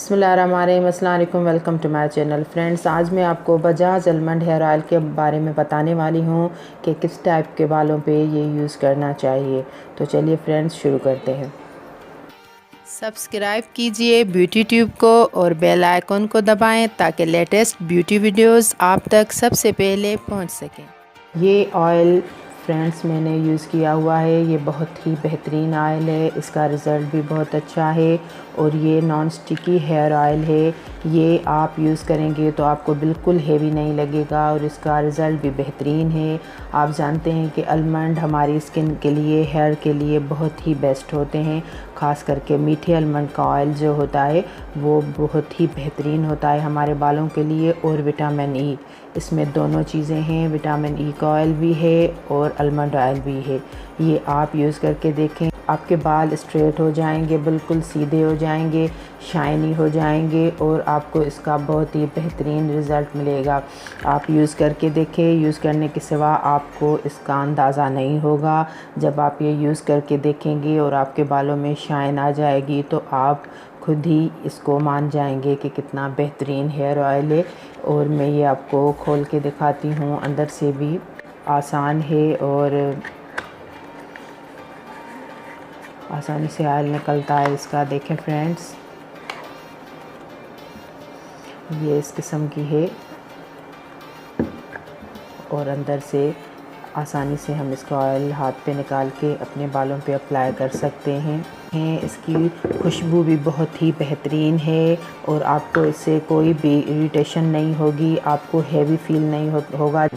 बिस्मिल्लाहिर्रहमानिर्रहीम, अस्सलाम वालेकुम। Welcome to my channel. Friends, आज मैं आपको बजाज आलमंड हेयर ऑयल के बारे में बताने वाली हूँ कि किस टाइप के बालों पे ये यूज़ करना चाहिए। तो चलिए फ्रेंड्स शुरू करते हैं। सब्सक्राइब कीजिए ब्यूटी ट्यूब को और बेल आइकन को दबाएं ताकि लेटेस्ट ब्यूटी वीडियोस आप तक सबसे पहले पहुंच सकें। ये ऑयल फ्रेंड्स मैंने यूज़ किया हुआ है, ये बहुत ही बेहतरीन ऑयल है, इसका रिज़ल्ट भी बहुत अच्छा है और ये नॉन स्टिकी हेयर ऑयल है। ये आप यूज़ करेंगे तो आपको बिल्कुल हेवी नहीं लगेगा और इसका रिज़ल्ट भी बेहतरीन है। आप जानते हैं कि आलमंड हमारी स्किन के लिए, हेयर के लिए बहुत ही बेस्ट होते हैं। ख़ास करके मीठे आलमंड का ऑयल जो होता है वो बहुत ही बेहतरीन होता है हमारे बालों के लिए। और विटामिन ई, इसमें दोनों चीज़ें हैं, विटामिन ई का ऑयल भी है और आलमंड ऑयल भी है। ये आप यूज़ करके देखें, आपके बाल स्ट्रेट हो जाएंगे, बिल्कुल सीधे हो जाएंगे, शाइनी हो जाएंगे और आपको इसका बहुत ही बेहतरीन रिज़ल्ट मिलेगा। आप यूज़ करके देखें, यूज़ करने के सिवा आपको इसका अंदाज़ा नहीं होगा। जब आप ये यूज़ करके देखेंगे और आपके बालों में शाइन आ जाएगी तो आप खुद ही इसको मान जाएंगे कि कितना बेहतरीन हेयर ऑयल है। और मैं ये आपको खोल के दिखाती हूँ, अंदर से भी आसान है और आसानी से ऑयल निकलता है इसका। देखें फ्रेंड्स, ये इस किस्म की है और अंदर से आसानी से हम इसका ऑयल हाथ पे निकाल के अपने बालों पे अप्लाई कर सकते हैं। इसकी खुशबू भी बहुत ही बेहतरीन है और आपको इससे कोई भी इरिटेशन नहीं होगी, आपको हेवी फील नहीं होगा।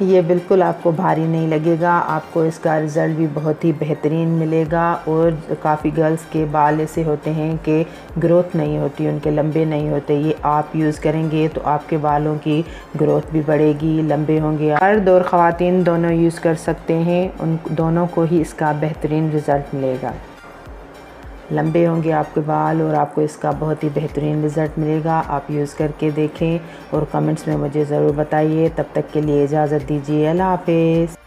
ये बिल्कुल आपको भारी नहीं लगेगा, आपको इसका रिज़ल्ट भी बहुत ही बेहतरीन मिलेगा। और काफ़ी गर्ल्स के बाल ऐसे होते हैं कि ग्रोथ नहीं होती, उनके लंबे नहीं होते। ये आप यूज़ करेंगे तो आपके बालों की ग्रोथ भी बढ़ेगी, लंबे होंगे। मर्द और ख़वातीन दोनों यूज़ कर सकते हैं, उन दोनों को ही इसका बेहतरीन रिज़ल्ट मिलेगा। लंबे होंगे आपके बाल और आपको इसका बहुत ही बेहतरीन रिज़ल्ट मिलेगा। आप यूज़ करके देखें और कमेंट्स में मुझे ज़रूर बताइए। तब तक के लिए इजाज़त दीजिए। अल्लाह हाफ़िज़।